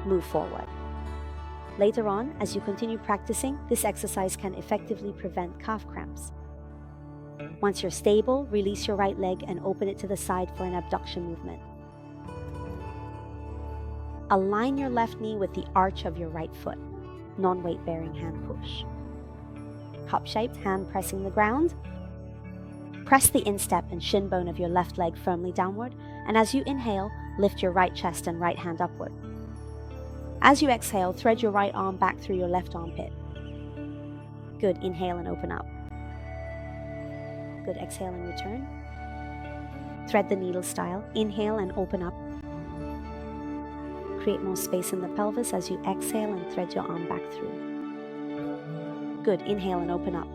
move forward. Later on, as you continue practicing, this exercise can effectively prevent calf cramps. Once you're stable, release your right leg and open it to the side for an abduction movement. Align your left knee with the arch of your right foot, non-weight bearing hand push. Cup-shaped, hand pressing the ground. Press the instep and shin bone of your left leg firmly downward, and as you inhale, lift your right chest and right hand upward. As you exhale, thread your right arm back through your left armpit. Good, inhale and open up. Good, exhale and return. Thread the needle style, inhale and open up. Create more space in the pelvis as you exhale and thread your arm back through. Good, inhale and open up.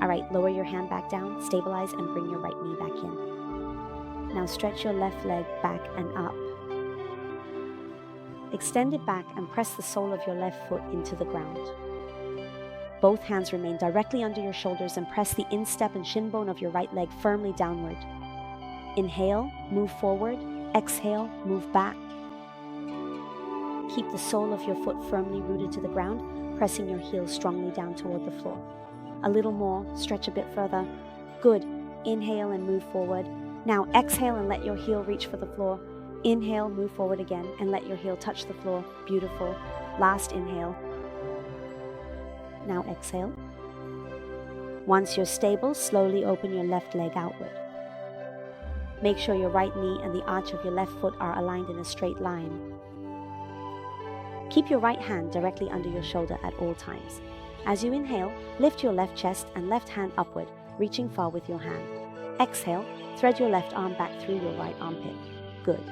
All right, lower your hand back down, stabilize and bring your right knee back in. Now stretch your left leg back and up. Extend it back and press the sole of your left foot into the ground. Both hands remain directly under your shoulders and press the instep and shin bone of your right leg firmly downward. Inhale, move forward. Exhale, move back. Keep the sole of your foot firmly rooted to the ground, pressing your heel strongly down toward the floor. A little more, stretch a bit further. Good. Inhale and move forward. Now exhale and let your heel reach for the floor. Inhale, move forward again and let your heel touch the floor. Beautiful. Last inhale. Now exhale. Once you're stable, slowly open your left leg outward. Make sure your right knee and the arch of your left foot are aligned in a straight line. Keep your right hand directly under your shoulder at all times. As you inhale, lift your left chest and left hand upward, reaching far with your hand. Exhale, thread your left arm back through your right armpit. Good.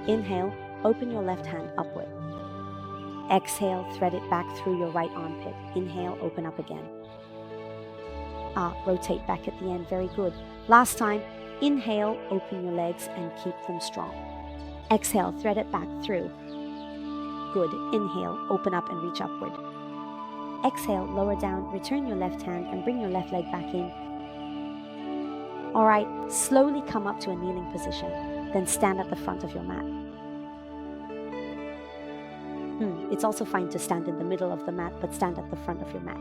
Inhale, open your left hand upward. Exhale, thread it back through your right armpit. Inhale, open up again. Rotate back at the end. Very good. Last time. Inhale, open your legs and keep them strong. Exhale, thread it back through. Good. Inhale, open up and reach upward. Exhale, lower down, return your left hand and bring your left leg back in. All right, slowly come up to a kneeling position, then stand at the front of your mat. It's also fine to stand in the middle of the mat, but stand at the front of your mat.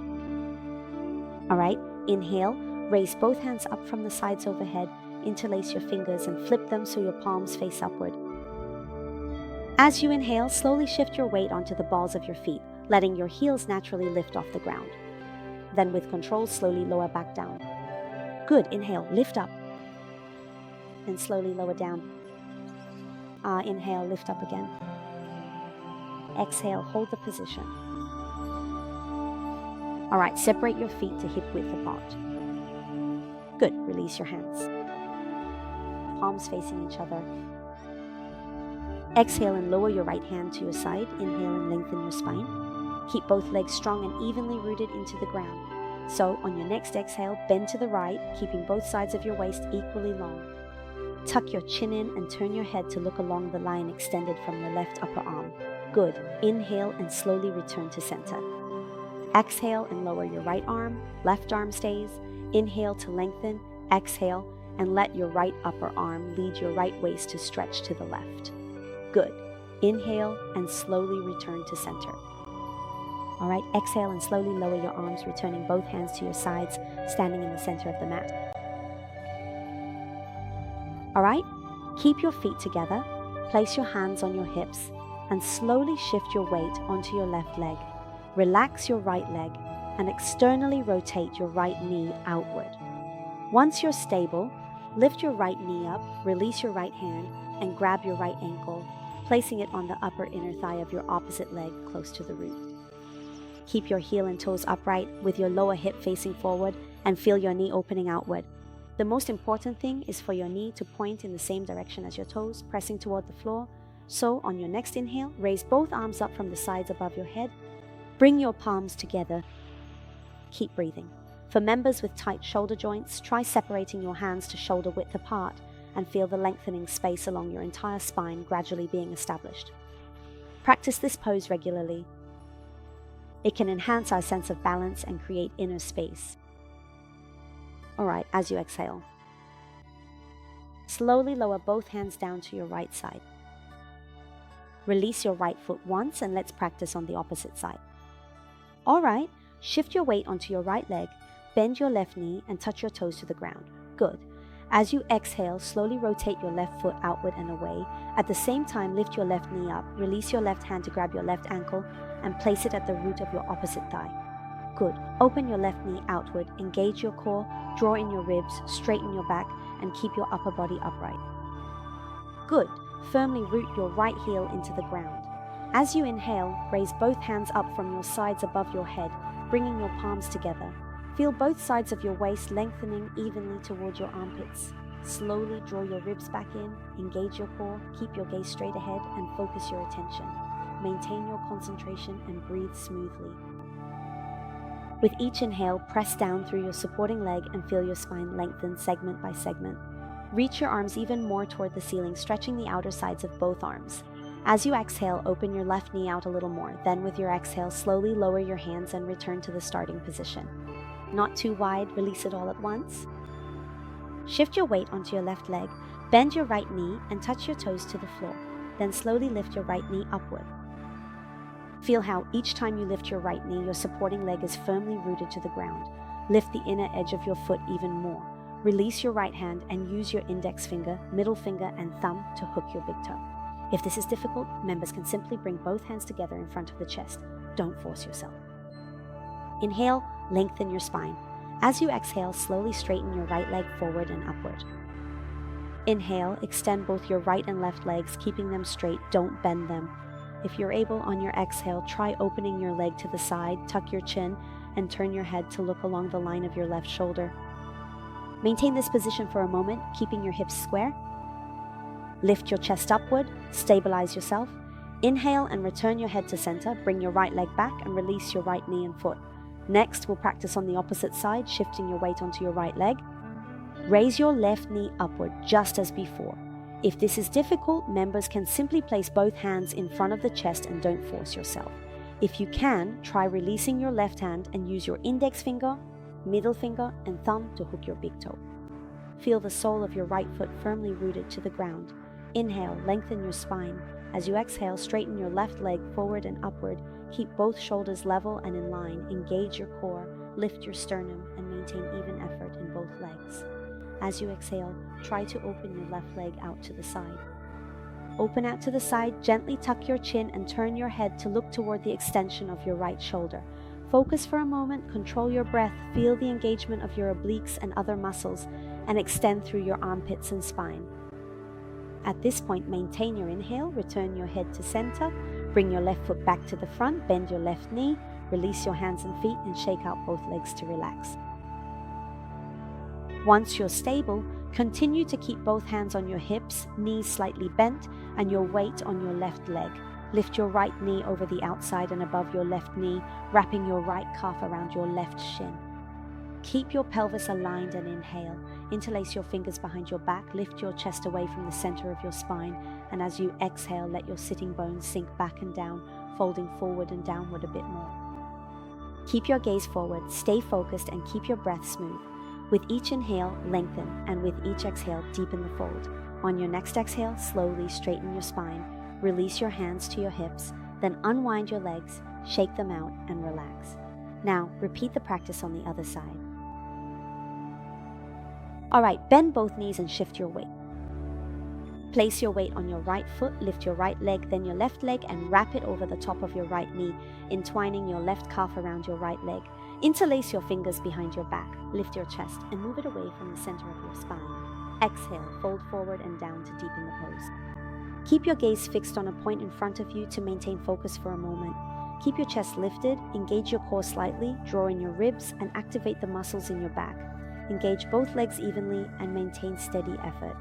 All right, inhale, raise both hands up from the sides overhead, interlace your fingers and flip them so your palms face upward. As you inhale, slowly shift your weight onto the balls of your feet, letting your heels naturally lift off the ground. Then with control, slowly lower back down. Good, inhale, lift up. And slowly lower down. Inhale, lift up again. Exhale, hold the position. All right, separate your feet to hip width apart. Good, release your hands. Palms facing each other. Exhale and lower your right hand to your side. Inhale and lengthen your spine. Keep both legs strong and evenly rooted into the ground. So on your next exhale, bend to the right, keeping both sides of your waist equally long. Tuck your chin in and turn your head to look along the line extended from your left upper arm. Good. Inhale and slowly return to center. Exhale and lower your right arm. Left arm stays. Inhale to lengthen. Exhale and let your right upper arm lead your right waist to stretch to the left. Good. Inhale and slowly return to center. All right, exhale and slowly lower your arms, returning both hands to your sides, standing in the center of the mat. All right, keep your feet together, place your hands on your hips, and slowly shift your weight onto your left leg. Relax your right leg and externally rotate your right knee outward. Once you're stable, lift your right knee up, release your right hand, and grab your right ankle, placing it on the upper inner thigh of your opposite leg close to the root. Keep your heel and toes upright with your lower hip facing forward and feel your knee opening outward. The most important thing is for your knee to point in the same direction as your toes, pressing toward the floor. So on your next inhale, raise both arms up from the sides above your head. Bring your palms together. Keep breathing. For members with tight shoulder joints, try separating your hands to shoulder width apart and feel the lengthening space along your entire spine gradually being established. Practice this pose regularly. It can enhance our sense of balance and create inner space. All right, as you exhale, slowly lower both hands down to your right side. Release your right foot once and let's practice on the opposite side. Alright, shift your weight onto your right leg, bend your left knee and touch your toes to the ground. Good. As you exhale, slowly rotate your left foot outward and away. At the same time, lift your left knee up, release your left hand to grab your left ankle and place it at the root of your opposite thigh. Good. Open your left knee outward, engage your core, draw in your ribs, straighten your back and keep your upper body upright. Good. Firmly root your right heel into the ground. As you inhale, raise both hands up from your sides above your head, bringing your palms together. Feel both sides of your waist lengthening evenly towards your armpits. Slowly draw your ribs back in, engage your core, keep your gaze straight ahead and focus your attention. Maintain your concentration and breathe smoothly. With each inhale, press down through your supporting leg and feel your spine lengthen segment by segment. Reach your arms even more toward the ceiling, stretching the outer sides of both arms. As you exhale, open your left knee out a little more. Then with your exhale, slowly lower your hands and return to the starting position. Not too wide, release it all at once. Shift your weight onto your left leg, bend your right knee and touch your toes to the floor. Then slowly lift your right knee upward. Feel how each time you lift your right knee, your supporting leg is firmly rooted to the ground. Lift the inner edge of your foot even more. Release your right hand and use your index finger, middle finger and thumb to hook your big toe. If this is difficult, members can simply bring both hands together in front of the chest. Don't force yourself. Inhale, lengthen your spine. As you exhale, slowly straighten your right leg forward and upward. Inhale, extend both your right and left legs, keeping them straight, don't bend them. If you're able, on your exhale, try opening your leg to the side, tuck your chin, and turn your head to look along the line of your left shoulder. Maintain this position for a moment, keeping your hips square. Lift your chest upward, stabilize yourself. Inhale and return your head to center, bring your right leg back and release your right knee and foot. Next, we'll practice on the opposite side, shifting your weight onto your right leg. Raise your left knee upward, just as before. If this is difficult, members can simply place both hands in front of the chest and don't force yourself. If you can, try releasing your left hand and use your index finger, middle finger, and thumb to hook your big toe. Feel the sole of your right foot firmly rooted to the ground. Inhale, lengthen your spine. As you exhale, straighten your left leg forward and upward. Keep both shoulders level and in line. Engage your core, lift your sternum, and maintain even effort in both legs. As you exhale, try to open your left leg out to the side. Open out to the side, gently tuck your chin and turn your head to look toward the extension of your right shoulder. Focus for a moment, control your breath, feel the engagement of your obliques and other muscles, and extend through your armpits and spine. At this point, maintain your inhale, return your head to center, bring your left foot back to the front, bend your left knee, release your hands and feet, and shake out both legs to relax. Once you're stable, continue to keep both hands on your hips, knees slightly bent, and your weight on your left leg. Lift your right knee over the outside and above your left knee, wrapping your right calf around your left shin. Keep your pelvis aligned and inhale. Interlace your fingers behind your back, lift your chest away from the center of your spine, and as you exhale, let your sitting bones sink back and down, folding forward and downward a bit more. Keep your gaze forward, stay focused, and keep your breath smooth. With each inhale, lengthen, and with each exhale, deepen the fold. On your next exhale, slowly straighten your spine, release your hands to your hips, then unwind your legs, shake them out, and relax. Now, repeat the practice on the other side. Alright, bend both knees and shift your weight. Place your weight on your right foot, lift your right leg, then your left leg, and wrap it over the top of your right knee, entwining your left calf around your right leg. Interlace your fingers behind your back, lift your chest, and move it away from the center of your spine. Exhale, fold forward and down to deepen the pose. Keep your gaze fixed on a point in front of you to maintain focus for a moment. Keep your chest lifted, engage your core slightly, draw in your ribs, and activate the muscles in your back. Engage both legs evenly and maintain steady effort.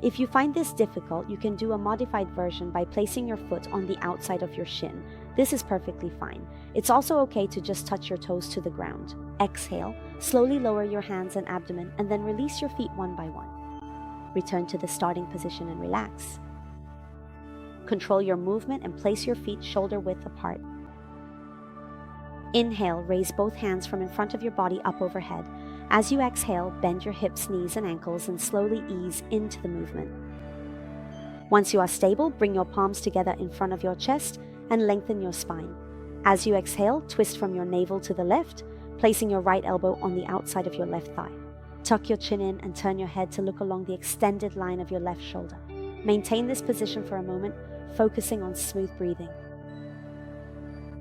If you find this difficult, you can do a modified version by placing your foot on the outside of your shin. This is perfectly fine. It's also okay to just touch your toes to the ground. Exhale, slowly lower your hands and abdomen, and then release your feet one by one. Return to the starting position and relax. Control your movement and place your feet shoulder width apart. Inhale, raise both hands from in front of your body up overhead. As you exhale, bend your hips, knees, and ankles and slowly ease into the movement. Once you are stable, bring your palms together in front of your chest and lengthen your spine. As you exhale, twist from your navel to the left, placing your right elbow on the outside of your left thigh. Tuck your chin in and turn your head to look along the extended line of your left shoulder. Maintain this position for a moment, focusing on smooth breathing.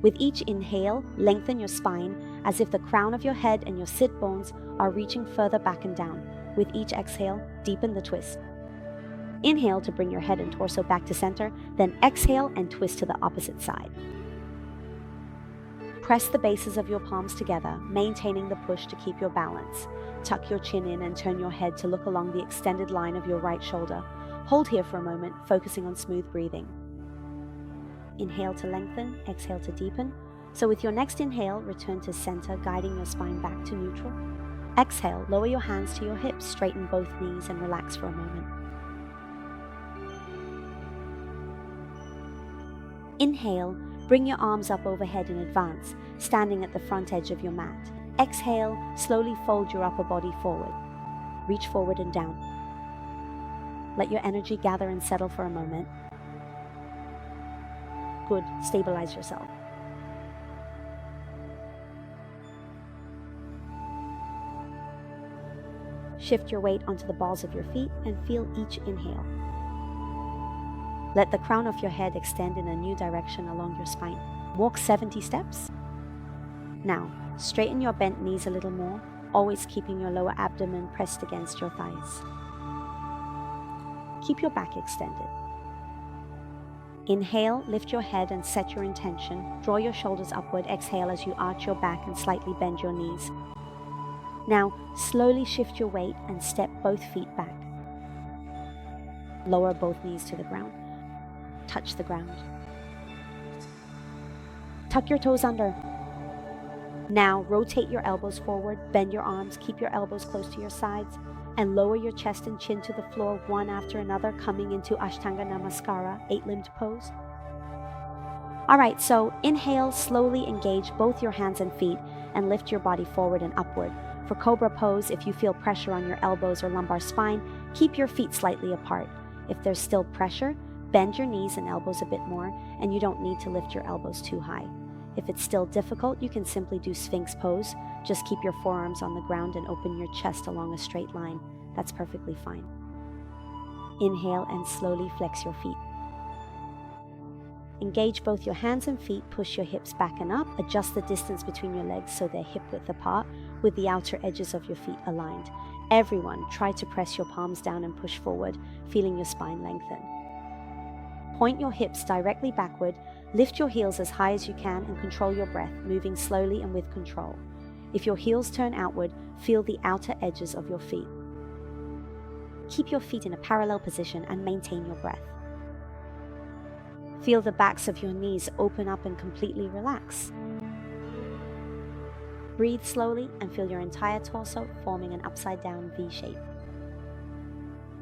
With each inhale, lengthen your spine as if the crown of your head and your sit bones are reaching further back and down. With each exhale, deepen the twist. Inhale to bring your head and torso back to center, then exhale and twist to the opposite side. Press the bases of your palms together, maintaining the push to keep your balance. Tuck your chin in and turn your head to look along the extended line of your right shoulder. Hold here for a moment, focusing on smooth breathing. Inhale to lengthen, exhale to deepen. So with your next inhale, return to center, guiding your spine back to neutral. Exhale, lower your hands to your hips, straighten both knees and relax for a moment. Inhale, bring your arms up overhead in advance, standing at the front edge of your mat. Exhale, slowly fold your upper body forward. Reach forward and down. Let your energy gather and settle for a moment. Good, stabilize yourself. Shift your weight onto the balls of your feet and feel each inhale. Let the crown of your head extend in a new direction along your spine. Walk 70 steps. Now, straighten your bent knees a little more, always keeping your lower abdomen pressed against your thighs. Keep your back extended. Inhale, lift your head and set your intention. Draw your shoulders upward. Exhale as you arch your back and slightly bend your knees. Now, slowly shift your weight and step both feet back. Lower both knees to the ground. Touch the ground. Tuck your toes under. Now, rotate your elbows forward, bend your arms, keep your elbows close to your sides, and lower your chest and chin to the floor one after another, coming into Ashtanga Namaskara, 8-limbed pose. Alright, so inhale, slowly engage both your hands and feet and lift your body forward and upward. For Cobra pose, if you feel pressure on your elbows or lumbar spine, keep your feet slightly apart. If there's still pressure, bend your knees and elbows a bit more, and you don't need to lift your elbows too high. If it's still difficult, you can simply do Sphinx pose. Just keep your forearms on the ground and open your chest along a straight line. That's perfectly fine. Inhale and slowly flex your feet. Engage both your hands and feet, push your hips back and up, adjust the distance between your legs so they're hip-width apart, with the outer edges of your feet aligned. Everyone, try to press your palms down and push forward, feeling your spine lengthen. Point your hips directly backward, lift your heels as high as you can and control your breath, moving slowly and with control. If your heels turn outward, feel the outer edges of your feet. Keep your feet in a parallel position and maintain your breath. Feel the backs of your knees open up and completely relax. Breathe slowly and feel your entire torso forming an upside-down V shape.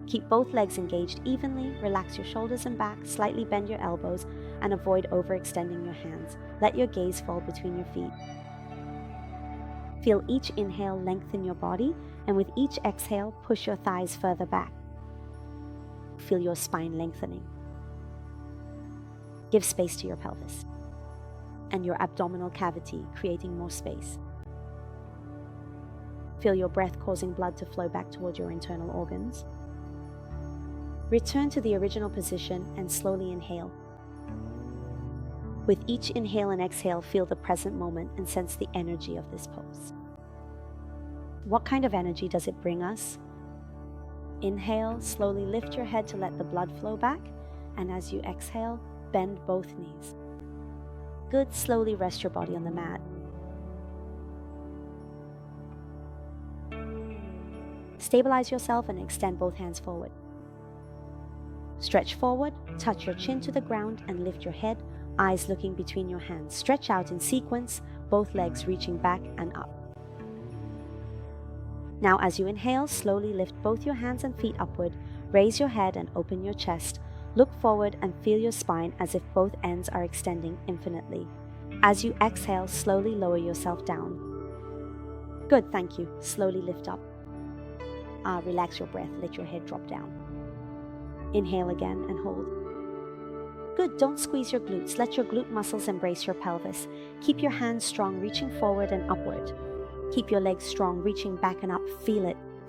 Keep both legs engaged evenly, relax your shoulders and back, slightly bend your elbows, and avoid overextending your hands. Let your gaze fall between your feet. Feel each inhale lengthen your body, and with each exhale, push your thighs further back. Feel your spine lengthening. Give space to your pelvis and your abdominal cavity, creating more space. Feel your breath causing blood to flow back toward your internal organs. Return to the original position and slowly inhale. With each inhale and exhale, feel the present moment and sense the energy of this pose. What kind of energy does it bring us? Inhale, slowly lift your head to let the blood flow back, and as you exhale, bend both knees. Good, slowly rest your body on the mat. Stabilize yourself and extend both hands forward. Stretch forward, touch your chin to the ground and lift your head, eyes looking between your hands. Stretch out in sequence, both legs reaching back and up. Now as you inhale, slowly lift both your hands and feet upward, raise your head and open your chest. Look forward and feel your spine as if both ends are extending infinitely. As you exhale, slowly lower yourself down. Good, thank you. Slowly lift up. Relax your breath, let your head drop down. Inhale again and hold. Good, don't squeeze your glutes. Let your glute muscles embrace your pelvis. Keep your hands strong, reaching forward and upward. Keep your legs strong, reaching back and up. Feel it.